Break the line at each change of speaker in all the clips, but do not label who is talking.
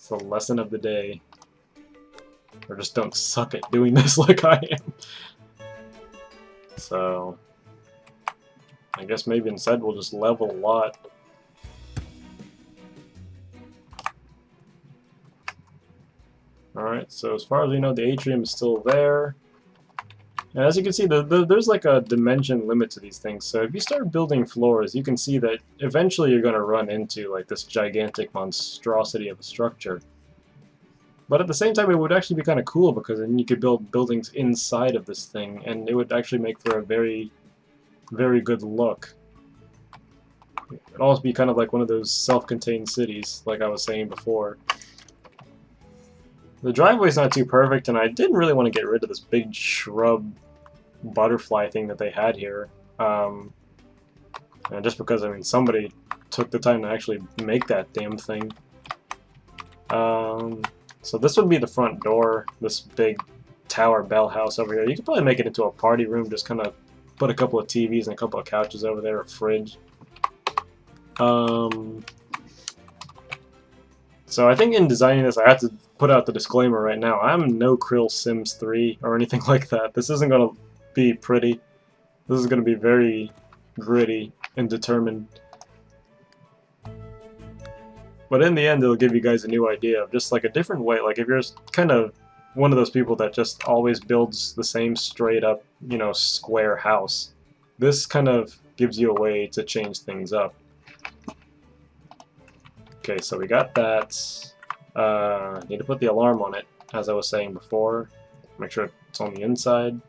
It's the lesson of the day. Or just don't suck at doing this like I am. So I guess maybe instead we'll just level a lot. Alright, so as far as we know, the Atrium is still there. And as you can see, there's like a dimension limit to these things, so if you start building floors, you can see that eventually you're going to run into like this gigantic monstrosity of a structure. But at the same time, it would actually be kind of cool, because then you could build buildings inside of this thing, and it would actually make for a very, very good look. It'd also be kind of like one of those self-contained cities, like I was saying before. The driveway's not too perfect, and I didn't really want to get rid of this big shrub butterfly thing that they had here. And just because, I mean, somebody took the time to actually make that damn thing. So this would be the front door, this big tower bell house over here. You could probably make it into a party room, just kind of put a couple of TVs and a couple of couches over there, a fridge. So I think in designing this, I have to put out the disclaimer right now. I'm no Krill Sims 3 or anything like that. This isn't going to be pretty. This is going to be very gritty and determined. But in the end, it'll give you guys a new idea of just like a different way. Like if you're kind of one of those people that just always builds the same straight up, you know, square house, this kind of gives you a way to change things up. Okay, so we got that. Need to put the alarm on it, as I was saying before. Make sure it's on the inside.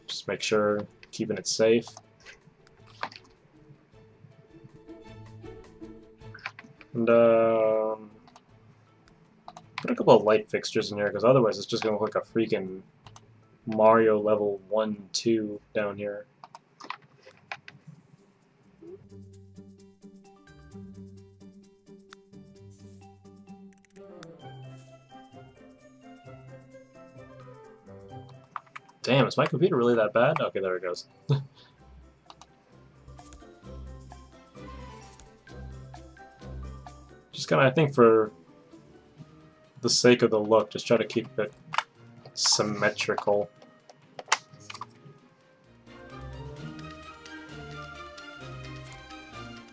Just make sure, keeping it safe. And put a couple of light fixtures in here, because otherwise it's just going to look like a freaking Mario level 1-2 down here. Damn, is my computer really that bad? Okay, there it goes. Just kind of, I think for the sake of the look, just try to keep it symmetrical. It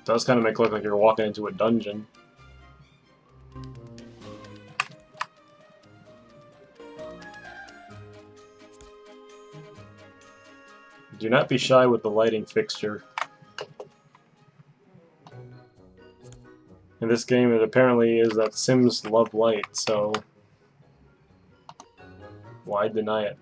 does kind of make it look like you're walking into a dungeon. Do not be shy with the lighting fixture. In this game, it apparently is that Sims love light, so why deny it?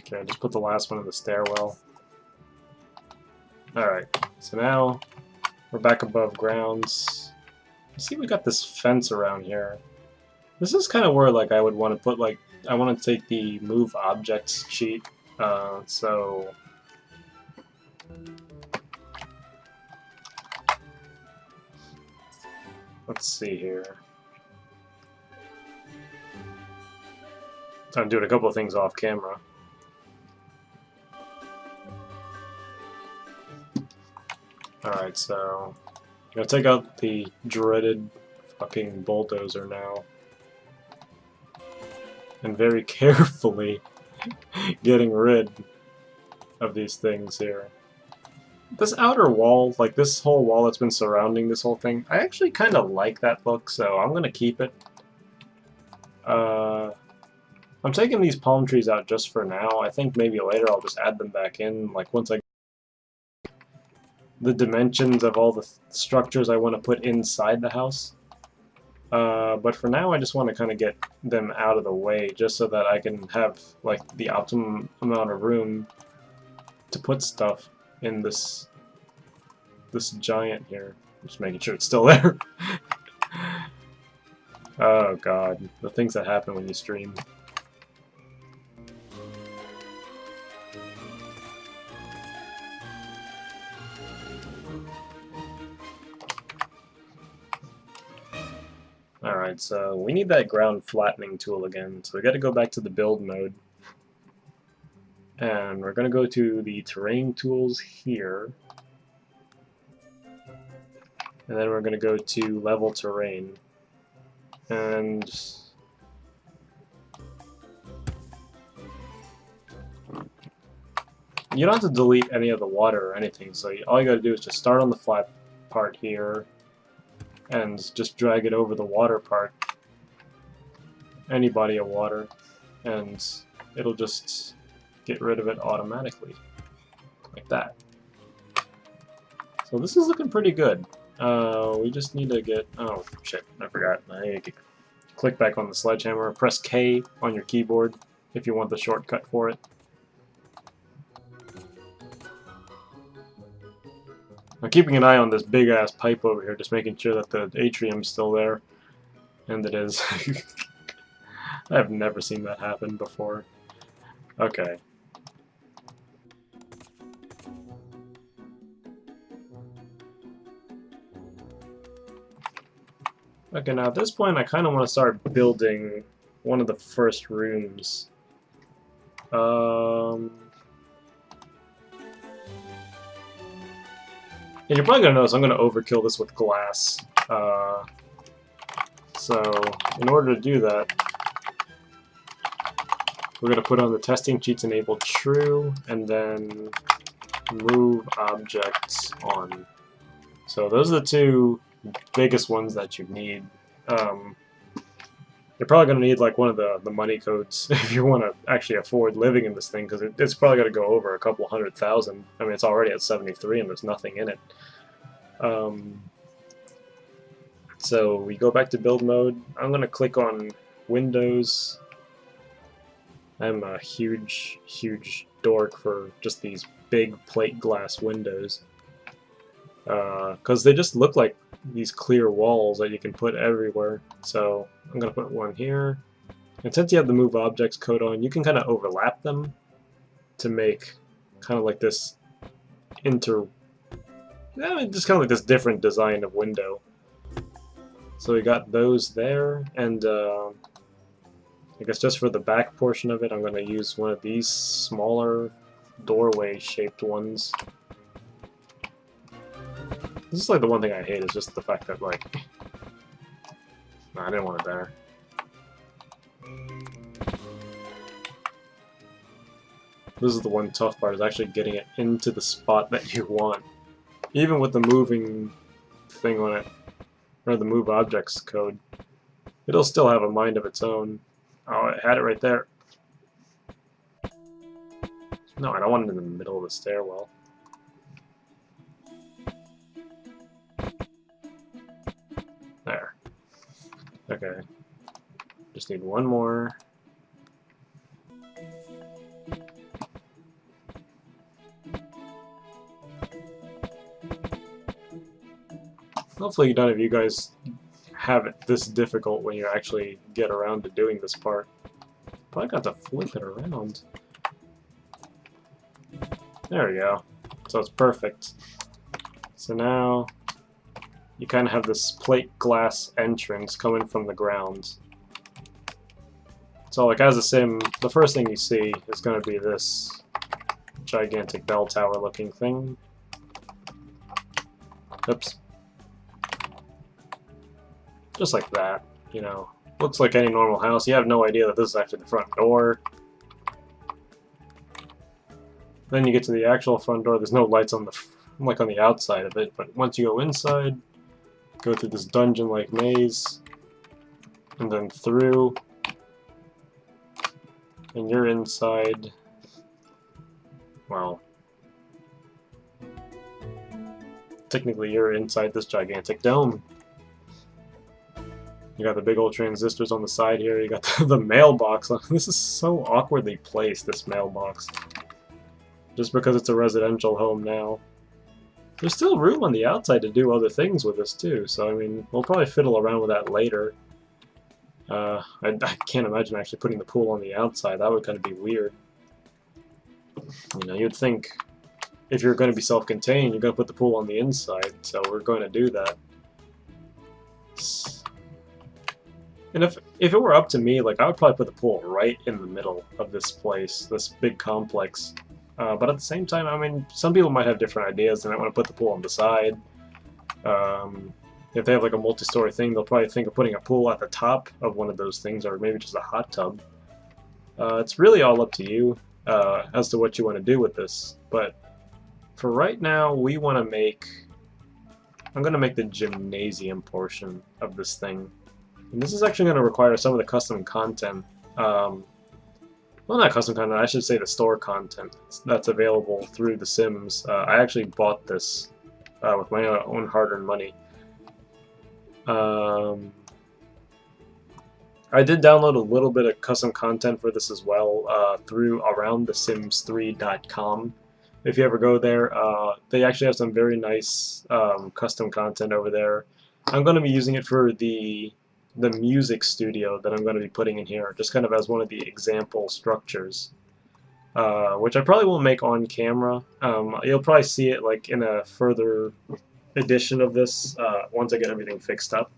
Okay, I just put the last one in the stairwell. Alright, so now we're back above grounds. You see, we got this fence around here. This is kind of where, like, I would want to put, like, I want to take the move objects sheet. So let's see here. I'm doing a couple of things off camera. Alright, so I'm gonna take out the dreaded fucking bulldozer now. And very carefully getting rid of these things here. This outer wall, like this whole wall that's been surrounding this whole thing, I actually kind of like that look, so I'm gonna keep it. I'm taking these palm trees out just for now. I think maybe later I'll just add them back in, like once I the dimensions of all the structures I want to put inside the house. But for now I just want to kind of get them out of the way, just so that I can have like the optimum amount of room to put stuff in this giant here. Just making sure it's still there. Oh god, the things that happen when you stream. Alright, so we need that ground flattening tool again, so we gotta go back to the build mode. And we're gonna go to the terrain tools here. And then we're gonna go to level terrain. And you don't have to delete any of the water or anything, so all you gotta do is just start on the flat part here and just drag it over the water part, any body of water, and it'll just get rid of it automatically, like that. So this is looking pretty good. We just need to get, oh shit, I forgot. I need to click back on the sledgehammer, press K on your keyboard if you want the shortcut for it. I'm keeping an eye on this big ass pipe over here, just making sure that the atrium's still there. And it is. I've never seen that happen before. Okay. Okay, now at this point I kind of want to start building one of the first rooms. And you're probably going to notice I'm going to overkill this with glass. So, in order to do that, we're going to put on the testing cheats enabled true, and then move objects on. So those are the two biggest ones that you need. You're probably going to need like one of the money codes if you want to actually afford living in this thing, because it's probably going to go over a couple 100,000. I mean, it's already at 73 and there's nothing in it. So we go back to build mode. I'm going to click on Windows. I'm a huge dork for just these big plate glass windows, because they just look like these clear walls that you can put everywhere. So I'm going to put one here. And since you have the move objects code on, you can kind of overlap them to make kind of like this just kind of like this different design of window. So we got those there, and I guess just for the back portion of it, I'm going to use one of these smaller doorway-shaped ones. This is like the one thing I hate, is just the fact that, like... No, I didn't want it there. This is the one tough part, is actually getting it into the spot that you want. Even with the moving thing on it, or the move objects code, it'll still have a mind of its own. Oh, it had it right there. No, I don't want it in the middle of the stairwell. There. Okay. Just need one more. Hopefully none of you guys have it this difficult when you actually get around to doing this part. But I got to flip it around. There we go. So it's perfect. So now you kind of have this plate glass entrance coming from the ground. So like as a sim, the first thing you see is going to be this gigantic bell tower looking thing. Oops. Just like that, you know. Looks like any normal house. You have no idea that this is actually the front door. Then you get to the actual front door. There's no lights on the outside of it, but once you go inside, go through this dungeon-like maze, and then through, and you're inside. Well, technically you're inside this gigantic dome. You got the big old transistors on the side here, you got the mailbox. This is so awkwardly placed, this mailbox. Just because it's a residential home now. There's still room on the outside to do other things with this too, so I mean, we'll probably fiddle around with that later. I can't imagine actually putting the pool on the outside, that would kind of be weird. You know, you'd think if you're going to be self-contained, you're going to put the pool on the inside, so we're going to do that. And if it were up to me, like, I would probably put the pool right in the middle of this place, this big complex. But at the same time, I mean, some people might have different ideas and might want to put the pool on the side. If they have like a multi-story thing, they'll probably think of putting a pool at the top of one of those things, or maybe just a hot tub. It's really all up to you as to what you want to do with this. But for right now, we want to make... I'm going to make the gymnasium portion of this thing. And this is actually going to require some of the custom content. Well, not custom content, I should say the store content that's available through The Sims. I actually bought this with my own hard-earned money. I did download a little bit of custom content for this as well through aroundthesims3.com. If you ever go there, they actually have some very nice custom content over there. I'm going to be using it for the music studio that I'm going to be putting in here, just kind of as one of the example structures, which I probably won't make on camera. You'll probably see it like in a further edition of this once I get everything fixed up.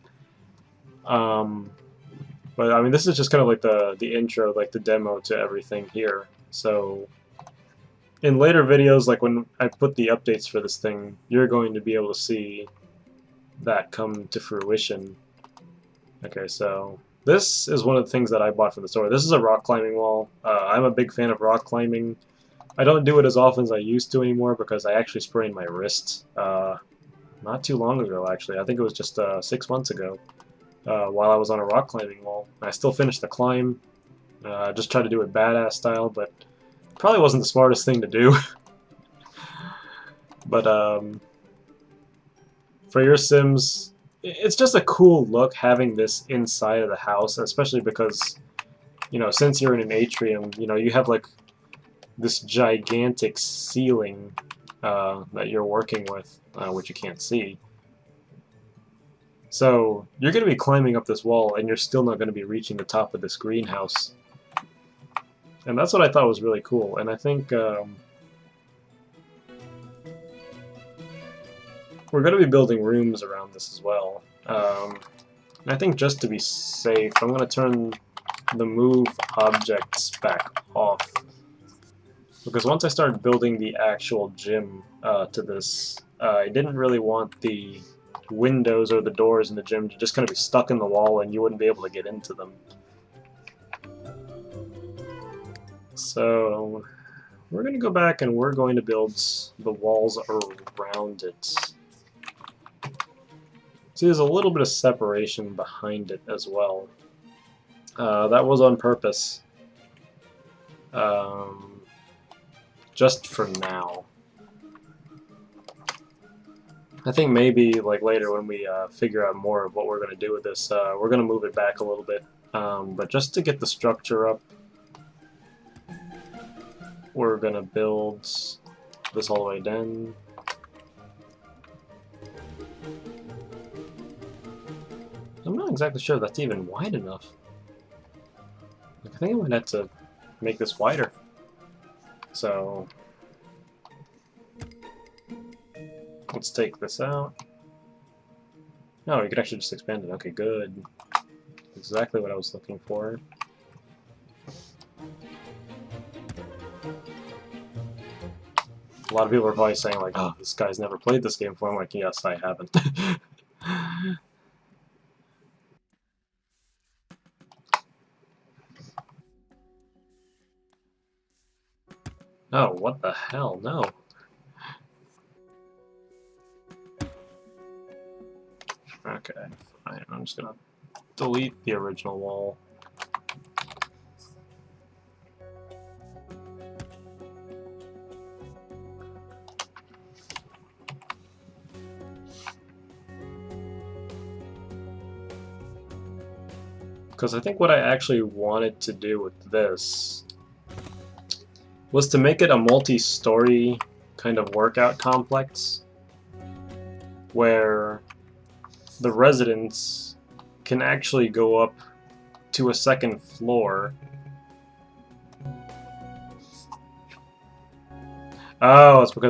But I mean, this is just kind of like the intro, like the demo to everything here. So in later videos, like when I put the updates for this thing, you're going to be able to see that come to fruition. Okay, so this is one of the things that I bought from the store. This is a rock climbing wall. I'm a big fan of rock climbing. I don't do it as often as I used to anymore because I actually sprained my wrist not too long ago, actually. I think it was just 6 months ago while I was on a rock climbing wall. I still finished the climb. Just tried to do it badass style, but probably wasn't the smartest thing to do. But for your Sims, it's just a cool look having this inside of the house, especially because, you know, since you're in an atrium, you know, you have like this gigantic ceiling that you're working with, which you can't see. So you're going to be climbing up this wall and you're still not going to be reaching the top of this greenhouse. And that's what I thought was really cool. And I think we're going to be building rooms around this as well. And I think just to be safe, I'm going to turn the move objects back off. Because once I started building the actual gym to this, I didn't really want the windows or the doors in the gym to just kind of be stuck in the wall and you wouldn't be able to get into them. So we're going to go back and we're going to build the walls around it. See, there's a little bit of separation behind it as well. That was on purpose. Just for now. I think maybe like later when we figure out more of what we're going to do with this, we're going to move it back a little bit. But just to get the structure up, we're going to build this all the way down. I'm not exactly sure if that's even wide enough. Like, I think I might have to make this wider. So let's take this out. No, you could actually just expand it. Okay, good. Exactly what I was looking for. A lot of people are probably saying like, oh, this guy's never played this game before. I'm like, yes, I haven't. Oh, what the hell? No. Okay, fine. I'm just gonna delete the original wall. Because I think what I actually wanted to do with this was to make it a multi-story kind of workout complex where the residents can actually go up to a second floor. Oh, it's because